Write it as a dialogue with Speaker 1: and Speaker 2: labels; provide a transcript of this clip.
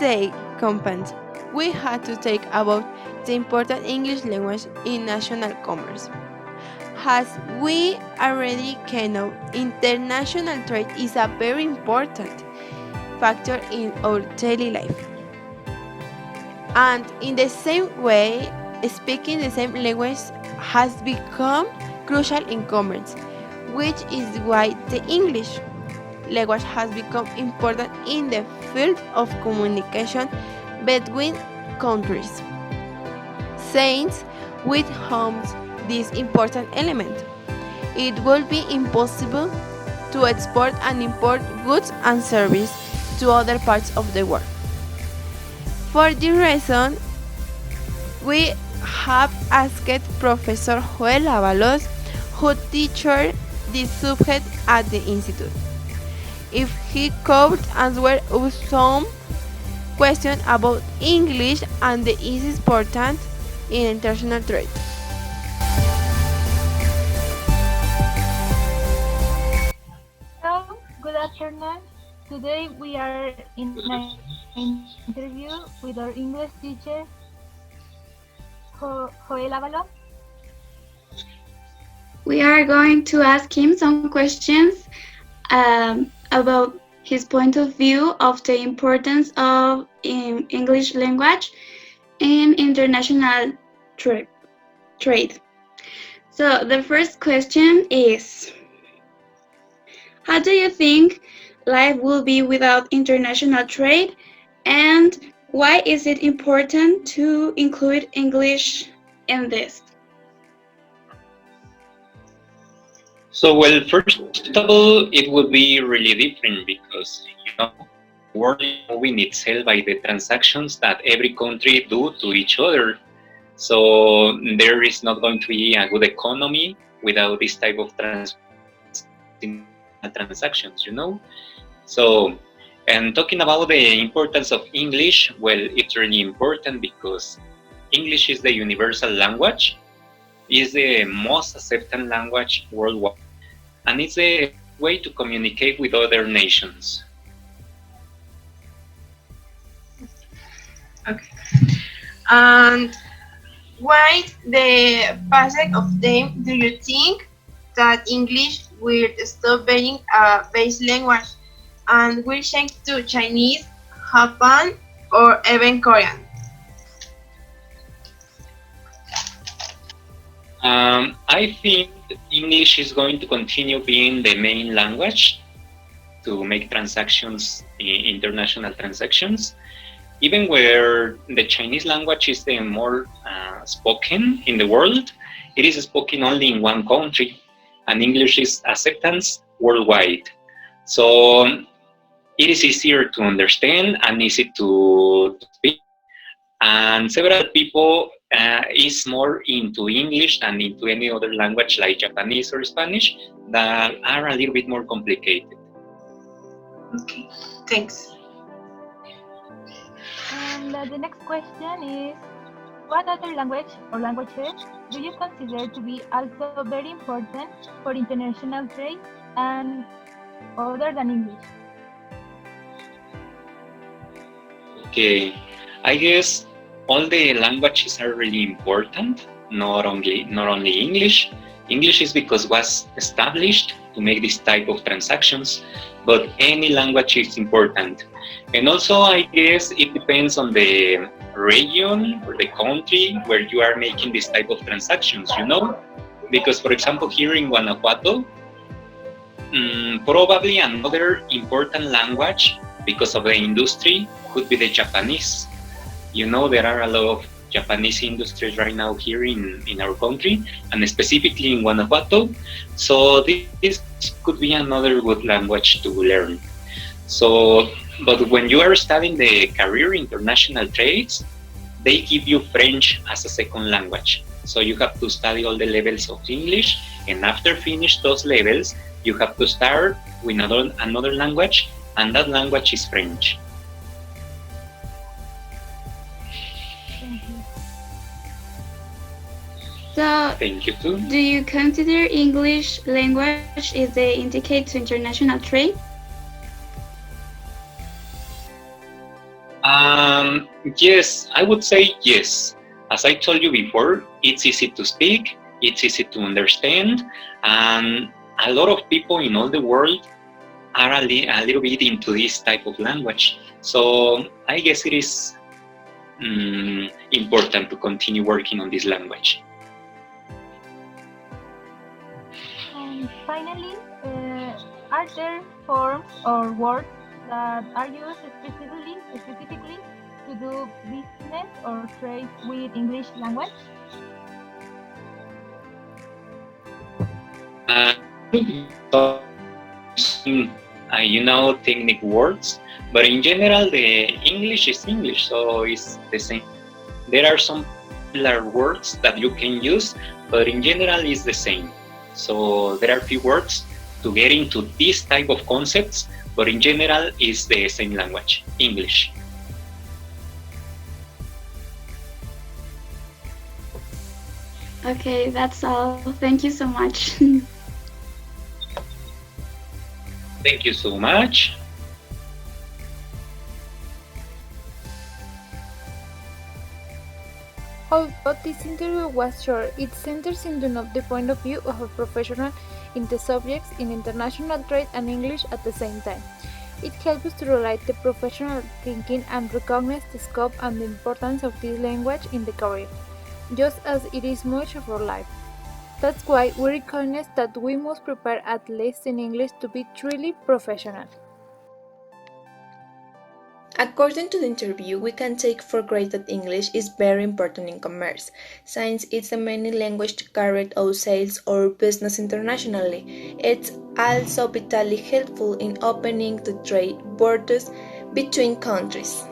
Speaker 1: today's content, we had to take about the important English language in national commerce. As we already know, international trade is a very important factor in our daily life. And in the same way, speaking the same language has become crucial in commerce, which is why the English language has become important in the field of communication between countries. Since without this important element, it would be impossible to export and import goods and services to other parts of the world. For this reason, we have asked Professor Joel Ávalos, who teaches this subject at the Institute, if he could answer us some questions about English and the its importance in international trade.
Speaker 2: Hello, good afternoon. Today we are in an interview with our English teacher, Joel Ávalos.
Speaker 3: We are going to ask him some questions about his point of view of the importance of English language in international trade. So the first question is, how do you think life will be without international trade, and why is it important to include English in this?
Speaker 4: So, well, first of all, it would be really different because, the world is moving itself by the transactions that every country do to each other. So there is not going to be a good economy without this type of transactions, So, and talking about the importance of English, well, it's really important because English is the universal language, is the most accepted language worldwide, and it's a way to communicate with other nations.
Speaker 1: Okay. And why the passage of time do you think that English will stop being a base language and will change to Chinese, Japan, or even Korean?
Speaker 4: I think English is going to continue being the main language to make transactions, international transactions, even where the Chinese language is the more spoken in the world. It is spoken only in one country, and English is acceptance worldwide. So it is easier to understand and easy to speak. And several people is more into English than into any other language like Japanese or Spanish that are a little bit more complicated.
Speaker 1: Okay, thanks.
Speaker 2: And the next question is, what other language or languages do you consider to be also very important for international trade and other than English?
Speaker 4: Okay, I guess all the languages are really important, not only English. English is because it was established to make this type of transactions, but any language is important. And also, I guess it depends on the region or the country where you are making this type of transactions, Because, for example, here in Guanajuato, probably another important language because of the industry could be the Japanese. There are a lot of Japanese industries right now here in our country, and specifically in Guanajuato. So this could be another good language to learn. So, but when you are studying the career international trades, they give you French as a second language. So you have to study all the levels of English, and after finish those levels, you have to start with another language, and that language is French.
Speaker 3: So,
Speaker 4: Thank you too.
Speaker 3: do you consider English language is the indicate to international trade?
Speaker 4: Yes, I would say yes. As I told you before, it's easy to speak, it's easy to understand, and a lot of people in all the world are a little bit into this type of language. So I guess it is important to continue working on this language.
Speaker 2: And finally, are there forms or words that are used specifically to do business or trade with English language?
Speaker 4: Technical words, but in general, the English is English, so it's the same. There are some popular words that you can use, but in general, it's the same. So there are few words to get into this type of concepts, but in general, it's the same language, English.
Speaker 3: Okay, that's all. Thank you so much.
Speaker 4: Thank you so much.
Speaker 5: Although this interview was short, it centers into the point of view of a professional in the subjects in international trade and English at the same time. It helps us to relate the professional thinking and recognize the scope and the importance of this language in the career, just as it is much of our life. That's why we recognize that we must prepare at least in English to be truly professional.
Speaker 1: According to the interview, we can take for granted that English is very important in commerce, since it's the main language to carry out sales or business internationally. It's also vitally helpful in opening the trade borders between countries.